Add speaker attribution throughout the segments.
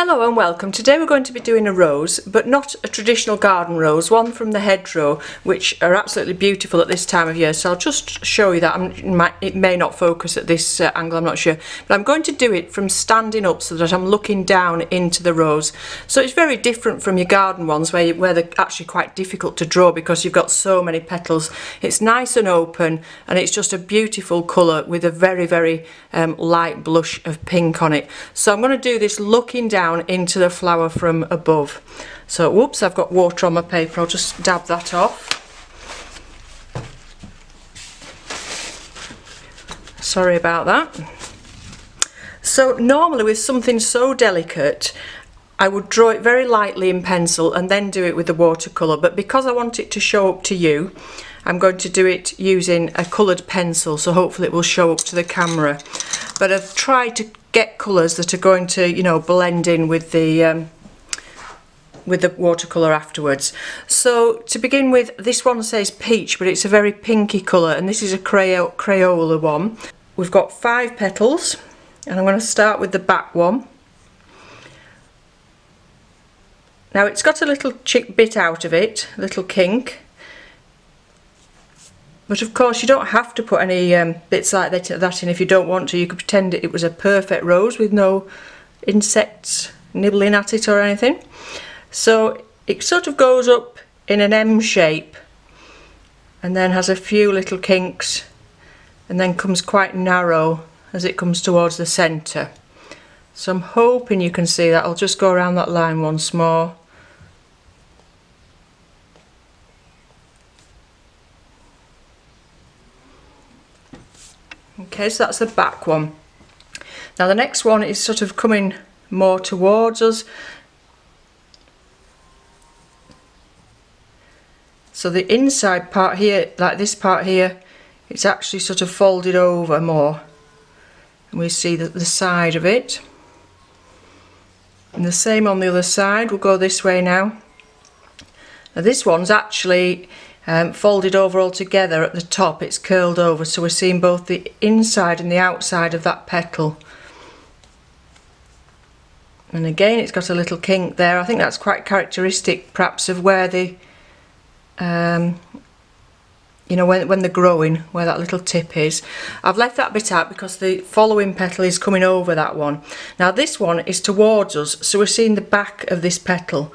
Speaker 1: Hello and welcome. Today we're going to be doing a rose, but not a traditional garden rose, one from the hedgerow, which are absolutely beautiful at this time of year. So I'll just show you that. It may not focus at this angle, I'm not sure. But I'm going to do it from standing up so that I'm looking down into the rose. So it's very different from your garden ones where they're actually quite difficult to draw because you've got so many petals. It's nice and open and it's just a beautiful colour with a very, very light blush of pink on it. So I'm going to do this looking down into the flower from above. So whoops, I've got water on my paper, I'll just dab that off. Sorry about that. So normally with something so delicate I would draw it very lightly in pencil and then do it with the watercolour, but because I want it to show up to you, I'm going to do it using a coloured pencil, so hopefully it will show up to the camera. But I've tried to get colours that are going to, you know, blend in with the watercolour afterwards. So to begin with, this one says peach, but it's a very pinky colour, and this is a Crayola one. We've got 5 petals, and I'm going to start with the back one. Now it's got a little bit out of it, a little kink. But of course you don't have to put any bits like that in if you don't want to. You could pretend it was a perfect rose with no insects nibbling at it or anything. So it sort of goes up in an M shape and then has a few little kinks and then comes quite narrow as it comes towards the centre. So I'm hoping you can see that. I'll just go around that line once more. Okay, so that's the back one. Now the next one is sort of coming more towards us. So the inside part here, like this part here, it's actually sort of folded over more. And we see the side of it. And the same on the other side. We'll go this way now. Now this one's actually folded over all together at the top, it's curled over, so we're seeing both the inside and the outside of that petal. And again it's got a little kink there. I think that's quite characteristic perhaps of where the you know, when they're growing, where that little tip is. I've left that bit out because the following petal is coming over that one. Now this one is towards us, so we're seeing the back of this petal.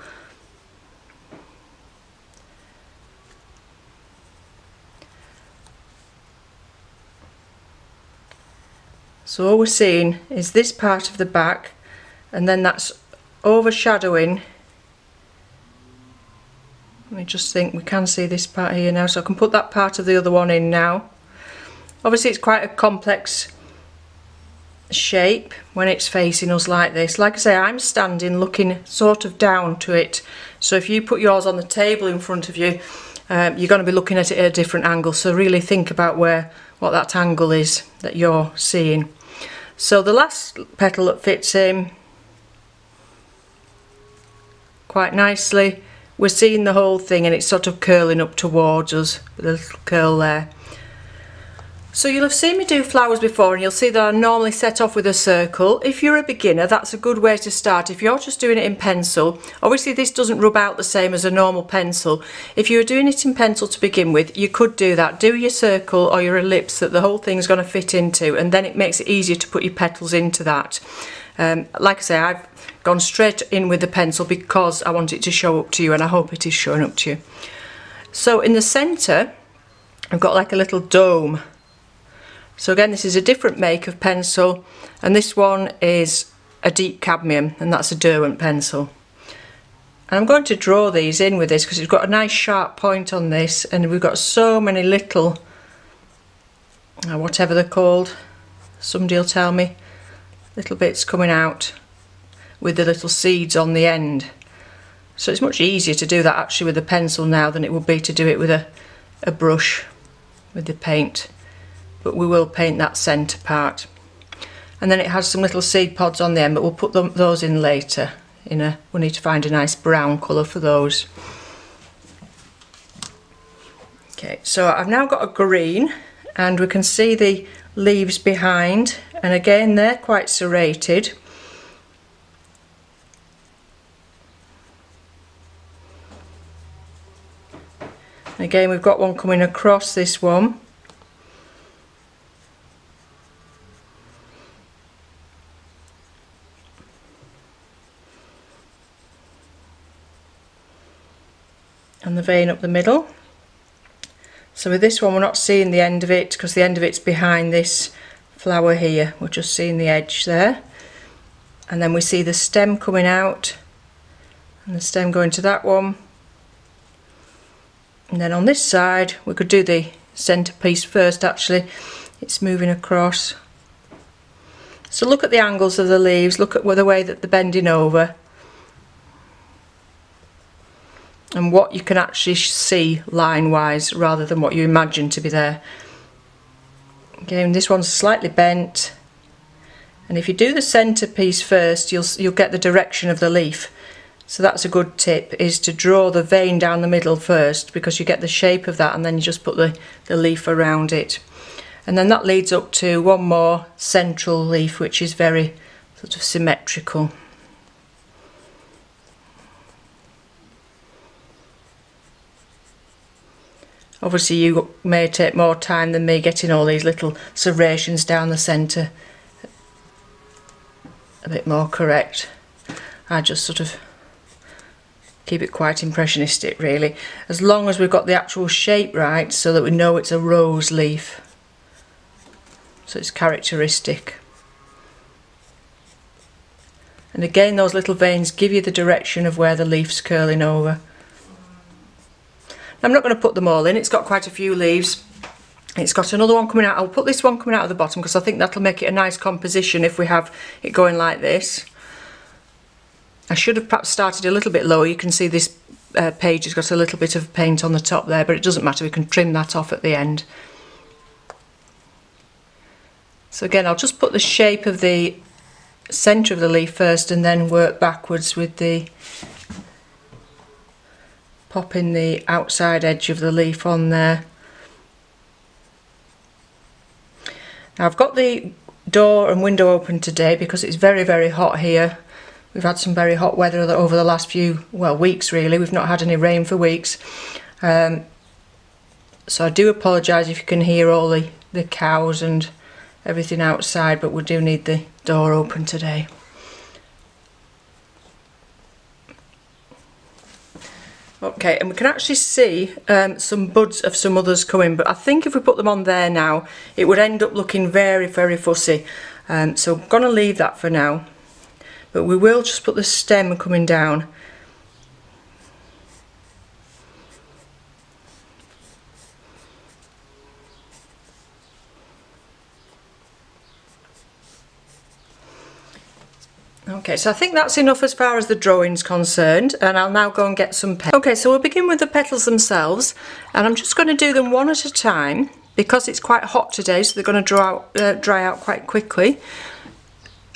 Speaker 1: So all we're seeing is this part of the back, and then that's overshadowing. Let me just think, we can see this part here now, so I can put that part of the other one in now. Obviously it's quite a complex shape when it's facing us like this. Like I say, I'm standing looking sort of down to it, so if you put yours on the table in front of you, you're going to be looking at it at a different angle, so really think about what that angle is that you're seeing. So the last petal that fits in quite nicely, we're seeing the whole thing and it's sort of curling up towards us with a little curl there. So you'll have seen me do flowers before and you'll see that I normally set off with a circle. If you're a beginner, that's a good way to start. If you're just doing it in pencil, obviously this doesn't rub out the same as a normal pencil. If you were doing it in pencil to begin with, you could do that. Do your circle or your ellipse that the whole thing's going to fit into, and then it makes it easier to put your petals into that. Like I say, I've gone straight in with the pencil because I want it to show up to you, and I hope it is showing up to you. So in the centre, I've got like a little dome. So again, this is a different make of pencil, and this one is a deep cadmium, and that's a Derwent pencil. And I'm going to draw these in with this because it's got a nice sharp point on this, and we've got so many little, whatever they're called, somebody will tell me, little bits coming out with the little seeds on the end. So it's much easier to do that actually with a pencil now than it would be to do it with a brush with the paint. But we will paint that centre part, and then it has some little seed pods on the end, but we'll put those in later. We need to find a nice brown colour for those. Okay, so I've now got a green, and we can see the leaves behind, and again they're quite serrated. And again, we've got one coming across this one. And the vein up the middle. So with this one we're not seeing the end of it because the end of it's behind this flower here. We're just seeing the edge there. And then we see the stem coming out and the stem going to that one. And then on this side we could do the centrepiece first actually. It's moving across. So look at the angles of the leaves, look at the way that they're bending over. And what you can actually see line wise rather than what you imagine to be there. Again, this one's slightly bent, and if you do the centrepiece first you'll get the direction of the leaf. So that's a good tip, is to draw the vein down the middle first because you get the shape of that, and then you just put the leaf around it. And then that leads up to one more central leaf which is very sort of symmetrical. Obviously you may take more time than me getting all these little serrations down the centre a bit more correct. I just sort of keep it quite impressionistic really, as long as we've got the actual shape right so that we know it's a rose leaf, so it's characteristic. And again, those little veins give you the direction of where the leaf's curling over. I'm not going to put them all in, it's got quite a few leaves. It's got another one coming out. I'll put this one coming out of the bottom because I think that'll make it a nice composition if we have it going like this. I should have perhaps started a little bit lower. You can see this page has got a little bit of paint on the top there, but it doesn't matter, we can trim that off at the end. So again, I'll just put the shape of the centre of the leaf first and then work backwards with the popping the outside edge of the leaf on there. Now I've got the door and window open today because it's very, very hot here. We've had some very hot weather over the last few, well, weeks really. We've not had any rain for weeks. So I do apologise if you can hear all the cows and everything outside, but we do need the door open today. Okay, and we can actually see some buds of some others coming, but I think if we put them on there now it would end up looking very, very fussy. So I'm going to leave that for now, but we will just put the stem coming down. Okay, so I think that's enough as far as the drawing's concerned, and I'll now go and get some petals. Okay, so we'll begin with the petals themselves, and I'm just going to do them one at a time because it's quite hot today, so they're going to dry out quite quickly.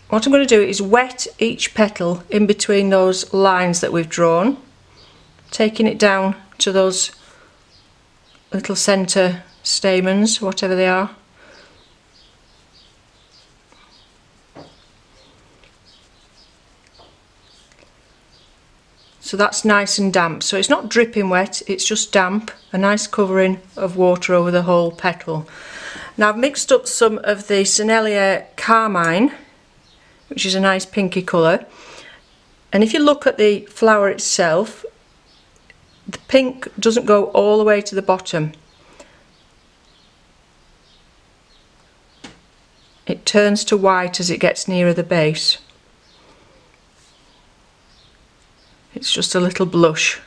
Speaker 1: What I'm going to do is wet each petal in between those lines that we've drawn, taking it down to those little centre stamens, whatever they are. So that's nice and damp, so it's not dripping wet, it's just damp, a nice covering of water over the whole petal. Now I've mixed up some of the Sennelier Carmine, which is a nice pinky colour, and if you look at the flower itself, the pink doesn't go all the way to the bottom. It turns to white as it gets nearer the base. It's just a little blush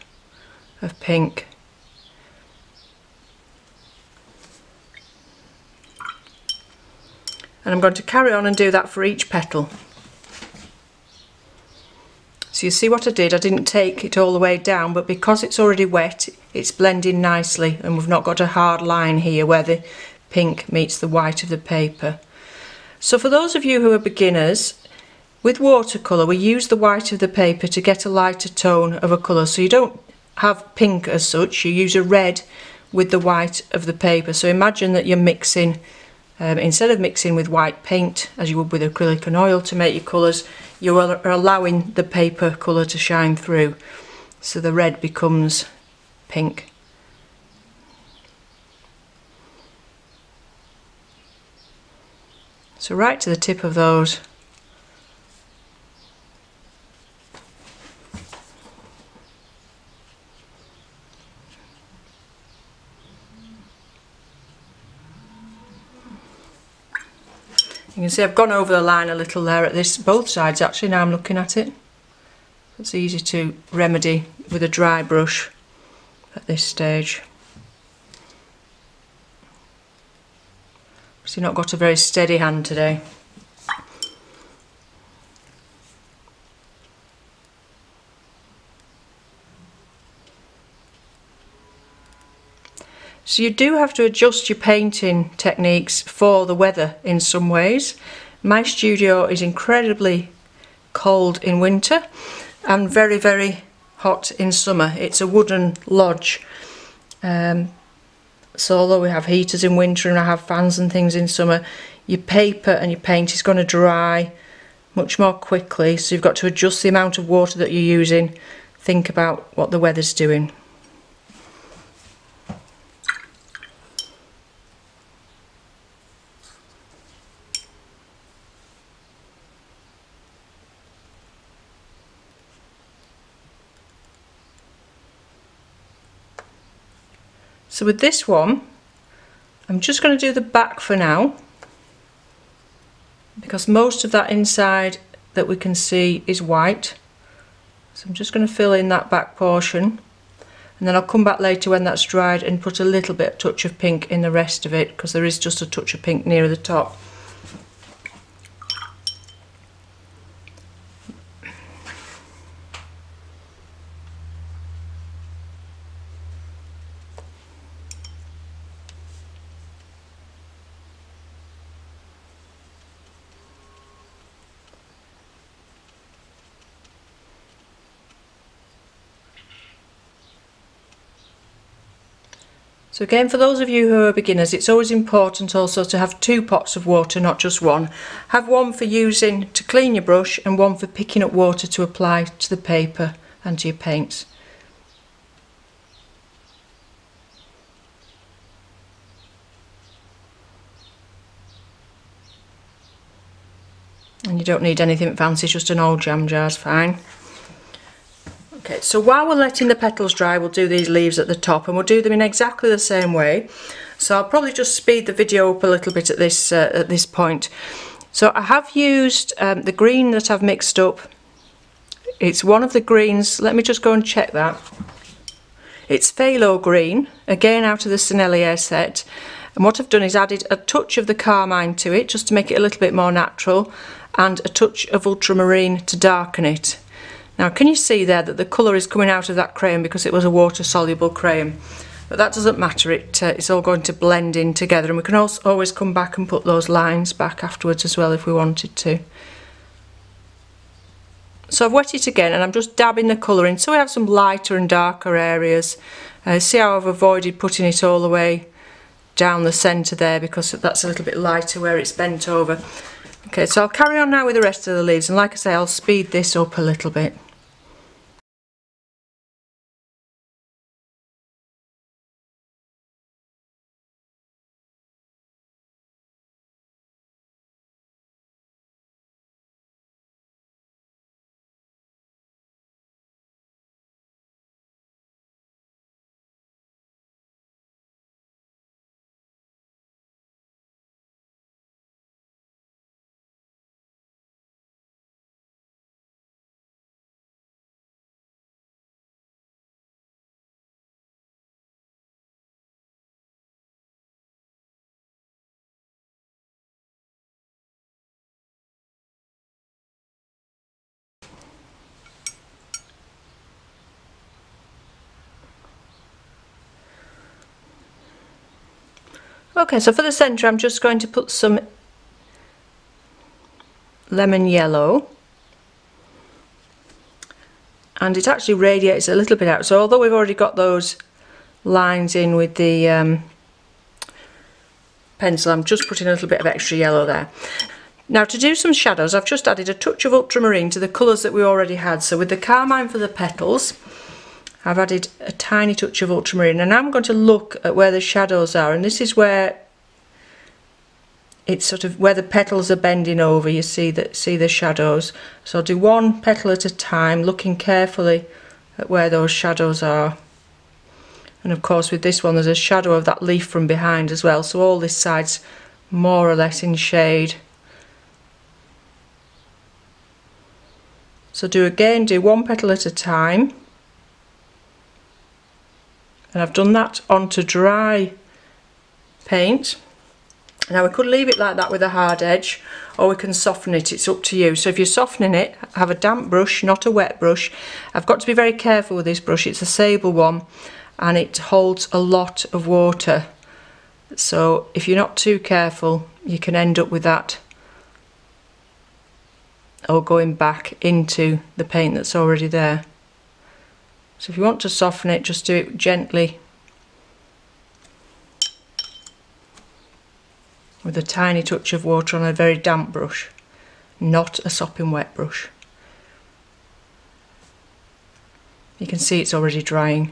Speaker 1: of pink. And I'm going to carry on and do that for each petal. So you see what I did, I didn't take it all the way down, but because it's already wet, it's blending nicely and we've not got a hard line here where the pink meets the white of the paper. So for those of you who are beginners, with watercolour we use the white of the paper to get a lighter tone of a colour, so you don't have pink as such, you use a red with the white of the paper. So imagine that you're mixing, instead of mixing with white paint as you would with acrylic and oil to make your colours, you are allowing the paper colour to shine through, so the red becomes pink. So right to the tip of those. You can see I've gone over the line a little there at this, both sides actually, now I'm looking at it. It's easy to remedy with a dry brush at this stage. So you've not got a very steady hand today. So you do have to adjust your painting techniques for the weather in some ways. My studio is incredibly cold in winter and very, very hot in summer. It's a wooden lodge. So although we have heaters in winter and I have fans and things in summer, your paper and your paint is going to dry much more quickly. So you've got to adjust the amount of water that you're using. Think about what the weather's doing. So with this one, I'm just going to do the back for now, because most of that inside that we can see is white. So I'm just going to fill in that back portion, and then I'll come back later when that's dried and put a little bit touch of pink in the rest of it, because there is just a touch of pink near the top. So again, for those of you who are beginners, it's always important also to have 2 pots of water, not just one. Have one for using to clean your brush and one for picking up water to apply to the paper and to your paints. And you don't need anything fancy, just an old jam jar's fine. Okay, so while we're letting the petals dry, we'll do these leaves at the top, and we'll do them in exactly the same way. So I'll probably just speed the video up a little bit at this point. So I have used the green that I've mixed up. It's one of the greens, let me just go and check that. It's phthalo green, again out of the Sennelier set. And what I've done is added a touch of the carmine to it, just to make it a little bit more natural, and a touch of ultramarine to darken it. Now can you see there that the colour is coming out of that crayon because it was a water soluble crayon? But that doesn't matter, it's all going to blend in together, and we can also always come back and put those lines back afterwards as well if we wanted to. So I've wet it again and I'm just dabbing the colour in so we have some lighter and darker areas. See how I've avoided putting it all the way down the centre there because that's a little bit lighter where it's bent over. Okay, so I'll carry on now with the rest of the leaves, and like I say, I'll speed this up a little bit. Okay, so for the centre I'm just going to put some lemon yellow, and it actually radiates a little bit out, so although we've already got those lines in with the pencil, I'm just putting a little bit of extra yellow there. Now to do some shadows, I've just added a touch of ultramarine to the colours that we already had. So with the carmine for the petals, I've added a tiny touch of ultramarine, and now I'm going to look at where the shadows are, and this is where it's sort of where the petals are bending over, you see the shadows. So I'll do one petal at a time, looking carefully at where those shadows are. And of course with this one there's a shadow of that leaf from behind as well, so all this side's more or less in shade. So do one petal at a time. And I've done that onto dry paint. Now we could leave it like that with a hard edge, or we can soften it, it's up to you. So if you're softening it, have a damp brush, not a wet brush. I've got to be very careful with this brush, it's a sable one and it holds a lot of water. So if you're not too careful, you can end up with that or going back into the paint that's already there. So if you want to soften it, just do it gently with a tiny touch of water on a very damp brush, not a sopping wet brush. You can see it's already drying.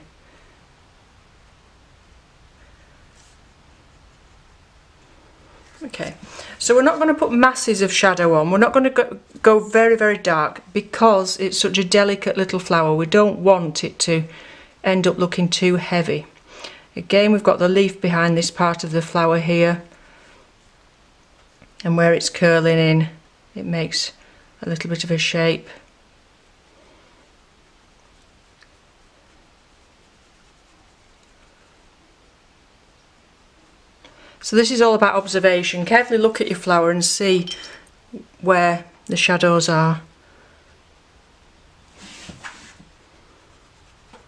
Speaker 1: Okay, so we're not going to put masses of shadow on, we're not going to go very, very dark because it's such a delicate little flower. We don't want it to end up looking too heavy. Again, we've got the leaf behind this part of the flower here, and where it's curling in, it makes a little bit of a shape. So this is all about observation. Carefully look at your flower and see where the shadows are.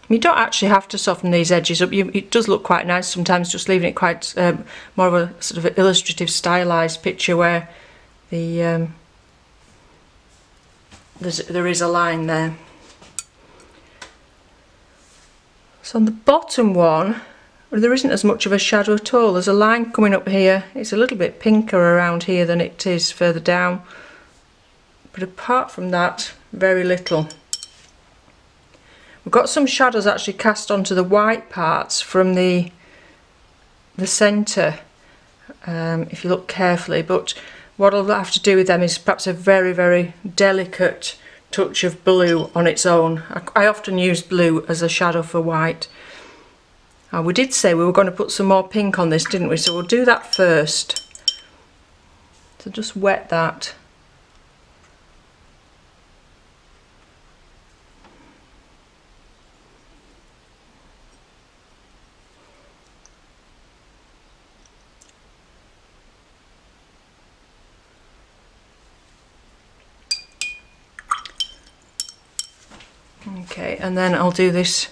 Speaker 1: You don't actually have to soften these edges up. It does look quite nice sometimes, just leaving it quite more of a sort of illustrative, stylized picture where the there is a line there. So on the bottom one, there isn't as much of a shadow at all. There's a line coming up here. It's a little bit pinker around here than it is further down. But apart from that, very little. We've got some shadows actually cast onto the white parts from the centre, if you look carefully. But what I'll have to do with them is perhaps a very, very delicate touch of blue on its own. I often use blue as a shadow for white. We did say we were going to put some more pink on this, didn't we? So we'll do that first. So just wet that. Okay, and then I'll do this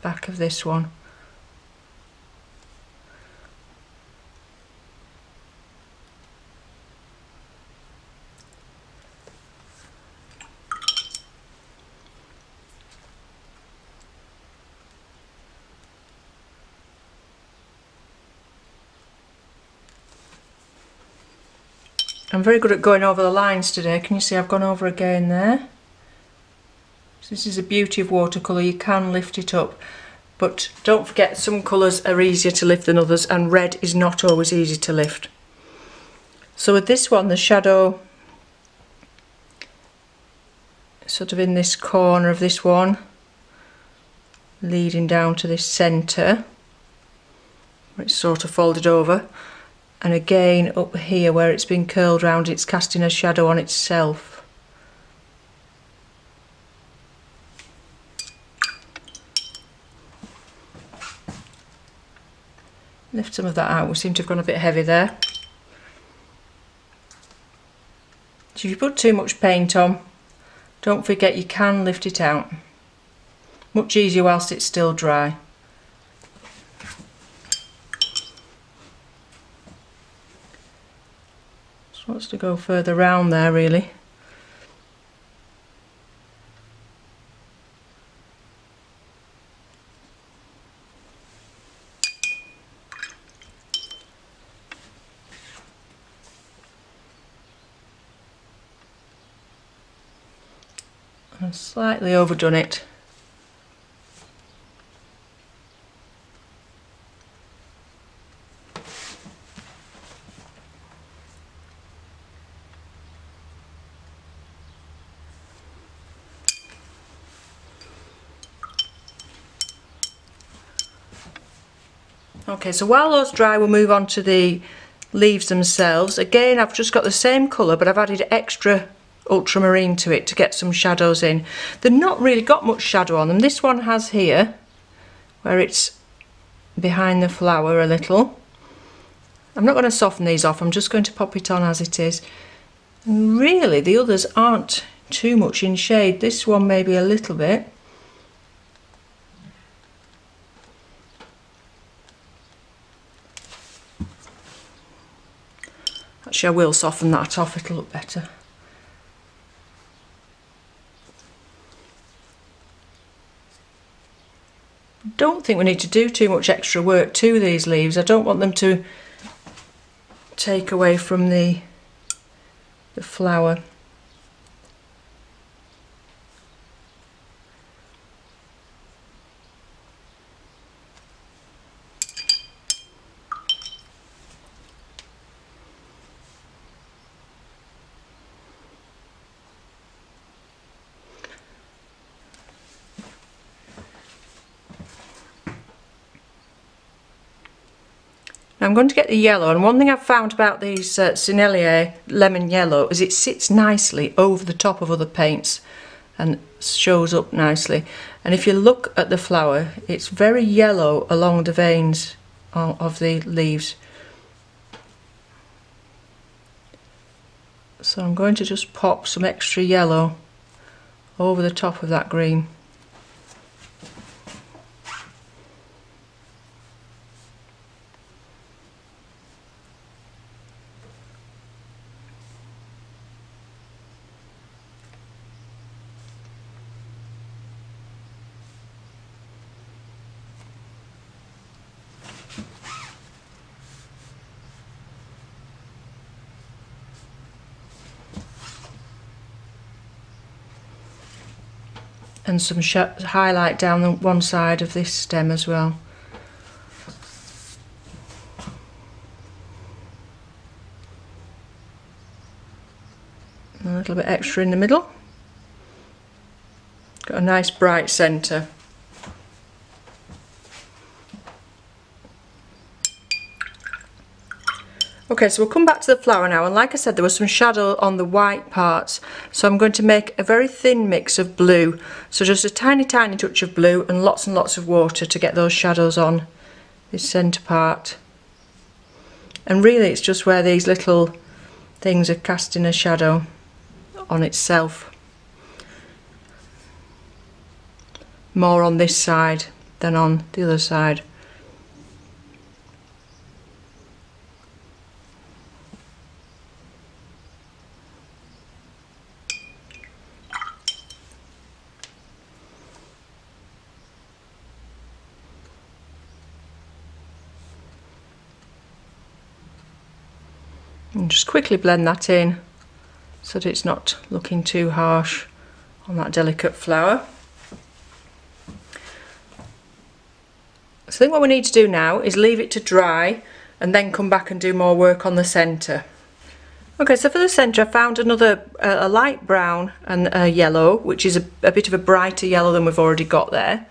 Speaker 1: back of this one. I'm very good at going over the lines today. Can you see I've gone over again there? So this is the beauty of watercolour, you can lift it up. But don't forget, some colours are easier to lift than others, and red is not always easy to lift. So with this one, the shadow sort of in this corner of this one, leading down to this centre, where it's sort of folded over. And again up here where it's been curled round, it's casting a shadow on itself. Lift some of that out, we seem to have gone a bit heavy there. So if you put too much paint on, don't forget you can lift it out. Much easier whilst it's still dry. Just wants to go further round there really. I've slightly overdone it. Okay, so while those dry, we'll move on to the leaves themselves. Again, I've just got the same colour, but I've added extra ultramarine to it to get some shadows in. They've not really got much shadow on them. This one has here, where it's behind the flower a little. I'm not going to soften these off, I'm just going to pop it on as it is. And really, the others aren't too much in shade. This one maybe a little bit. Actually, I will soften that off, it'll look better. Don't think we need to do too much extra work to these leaves. I don't want them to take away from the flower. I'm going to get the yellow, and one thing I've found about these Sennelier lemon yellow is it sits nicely over the top of other paints and shows up nicely. And if you look at the flower, it's very yellow along the veins of the leaves. So I'm going to just pop some extra yellow over the top of that green. And some highlight down the one side of this stem as well. And a little bit extra in the middle. Got a nice bright centre. Okay, so we'll come back to the flower now, and like I said, there was some shadow on the white parts, so I'm going to make a very thin mix of blue, so just a tiny touch of blue and lots of water to get those shadows on this centre part. And really it's just where these little things are casting a shadow on itself, more on this side than on the other side. And just quickly blend that in so that it's not looking too harsh on that delicate flower. So I think what we need to do now is leave it to dry and then come back and do more work on the centre. Okay, so for the centre I found another a light brown and a yellow, which is a bit of a brighter yellow than we've already got there.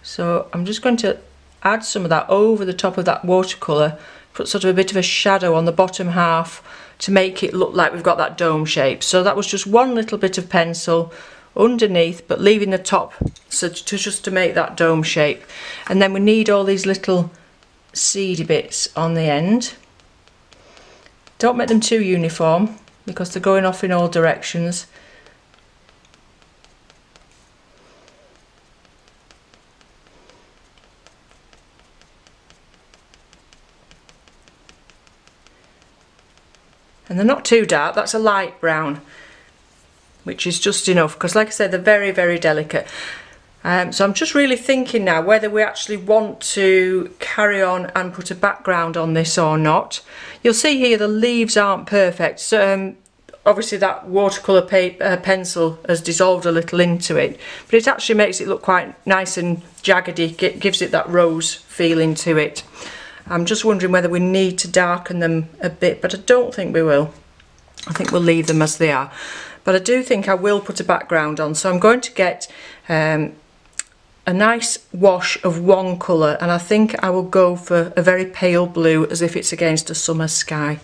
Speaker 1: So I'm just going to add some of that over the top of that watercolour, put sort of a bit of a shadow on the bottom half to make it look like we've got that dome shape. So that was just one little bit of pencil underneath, but leaving the top so just to make that dome shape. And then we need all these little seedy bits on the end. Don't make them too uniform because they're going off in all directions. And they're not too dark, that's a light brown, which is just enough, because like I said, they're very delicate. So I'm just really thinking now whether we actually want to carry on and put a background on this or not. You'll see here the leaves aren't perfect, so obviously that watercolour pencil has dissolved a little into it, but it actually makes it look quite nice and jaggedy. It gives it that rose feeling to it. I'm just wondering whether we need to darken them a bit, but I don't think we will. I think we'll leave them as they are. But I do think I will put a background on, so I'm going to get a nice wash of one colour, and I think I will go for a very pale blue, as if it's against a summer sky.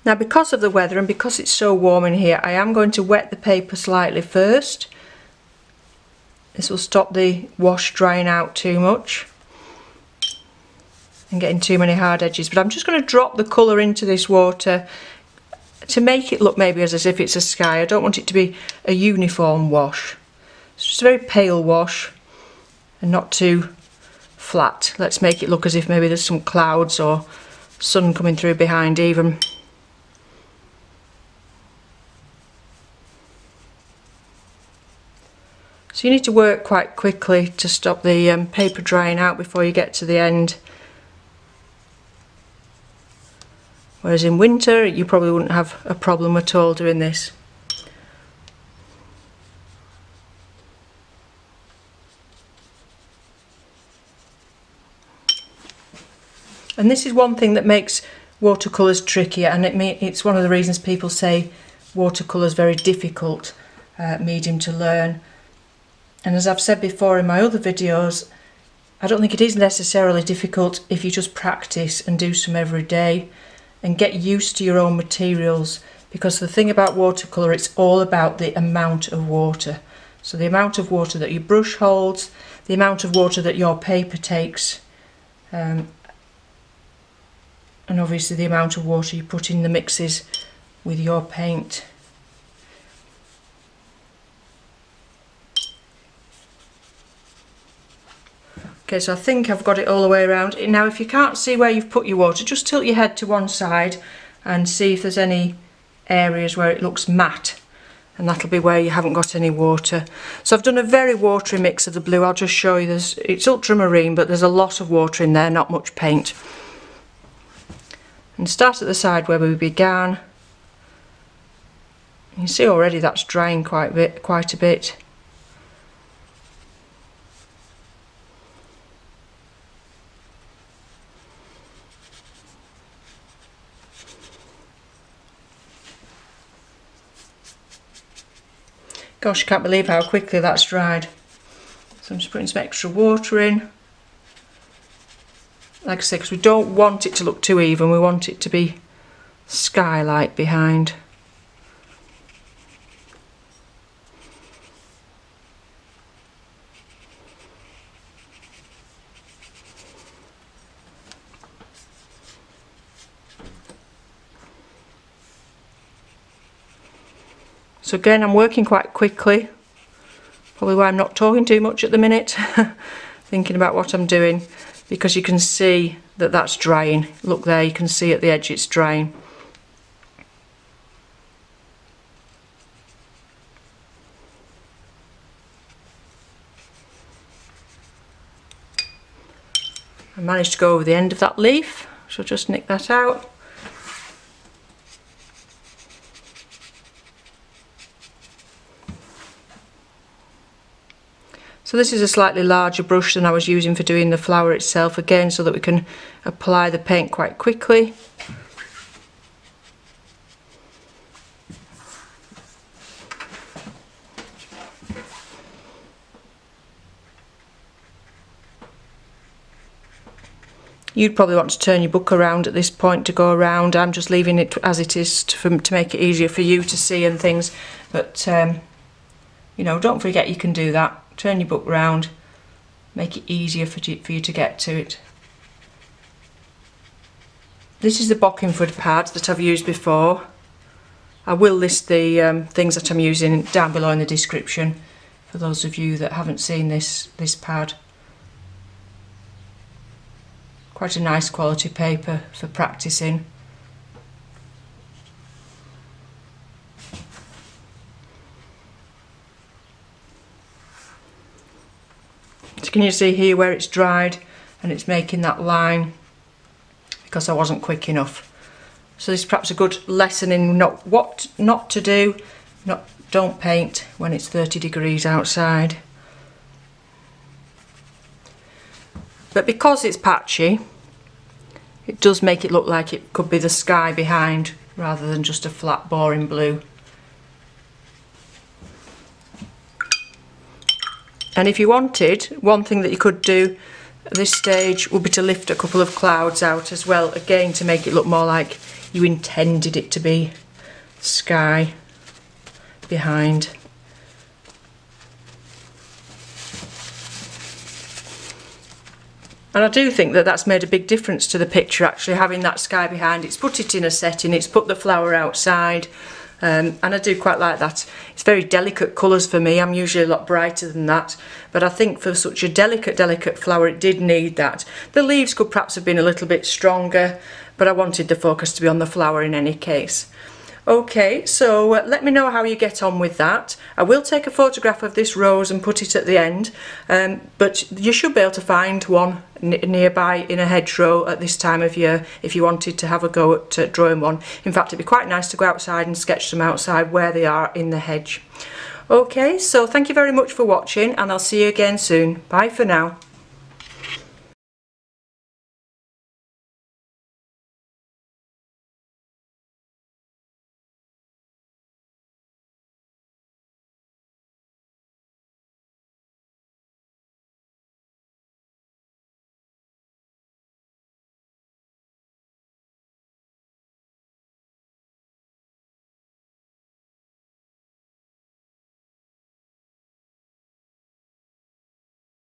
Speaker 1: Now, because of the weather and because it's so warm in here, I am going to wet the paper slightly first. This will stop the wash drying out too much and getting too many hard edges. But I'm just going to drop the colour into this water to make it look maybe as if it's a sky. I don't want it to be a uniform wash. It's just a very pale wash and not too flat. Let's make it look as if maybe there's some clouds or sun coming through behind even. So you need to work quite quickly to stop the paper drying out before you get to the end. Whereas in winter you probably wouldn't have a problem at all doing this. And this is one thing that makes watercolours trickier, and it's one of the reasons people say watercolours very difficult medium to learn. And as I've said before in my other videos, I don't think it is necessarily difficult if you just practice and do some every day and get used to your own materials, because the thing about watercolour, it's all about the amount of water. So the amount of water that your brush holds, the amount of water that your paper takes, and obviously the amount of water you put in the mixes with your paint. Okay, so I think I've got it all the way around. Now if you can't see where you've put your water, just tilt your head to one side and see if there's any areas where it looks matte, and that'll be where you haven't got any water. So I've done a very watery mix of the blue. I'll just show you. It's ultramarine, but there's a lot of water in there, not much paint. And start at the side where we began. You can see already that's drying quite a bit. Gosh, I can't believe how quickly that's dried. So I'm just putting some extra water in. Like I say, because we don't want it to look too even, we want it to be sky-like behind. So again, I'm working quite quickly, probably why I'm not talking too much at the minute, thinking about what I'm doing, because you can see that that's drying. Look there, you can see at the edge it's drying. I managed to go over the end of that leaf, so I'll just nick that out. So this is a slightly larger brush than I was using for doing the flower itself, again so that we can apply the paint quite quickly. You'd probably want to turn your book around at this point to go around. I'm just leaving it as it is to make it easier for you to see and things, but you know, don't forget you can do that. Turn your book round, make it easier for you to get to it. This is the Bockingford pad that I've used before. I will list the things that I'm using down below in the description for those of you that haven't seen this pad. Quite a nice quality paper for practicing. So can you see here where it's dried and it's making that line because I wasn't quick enough. So this is perhaps a good lesson in what not to do. Don't paint when it's 30 degrees outside. But because it's patchy, it does make it look like it could be the sky behind rather than just a flat boring blue. And if you wanted, one thing that you could do at this stage would be to lift a couple of clouds out as well, again to make it look more like you intended it to be sky behind. And I do think that that's made a big difference to the picture, actually, having that sky behind. It's put it in a setting, it's put the flower outside, and I do quite like that. It's very delicate colours for me. I'm usually a lot brighter than that, but I think for such a delicate flower it did need that. The leaves could perhaps have been a little bit stronger, but I wanted the focus to be on the flower in any case. Okay, so let me know how you get on with that. I will take a photograph of this rose and put it at the end, but you should be able to find one nearby in a hedgerow at this time of year if you wanted to have a go at drawing one. In fact, it'd be quite nice to go outside and sketch them outside where they are in the hedge. Okay, so thank you very much for watching, and I'll see you again soon. Bye for now.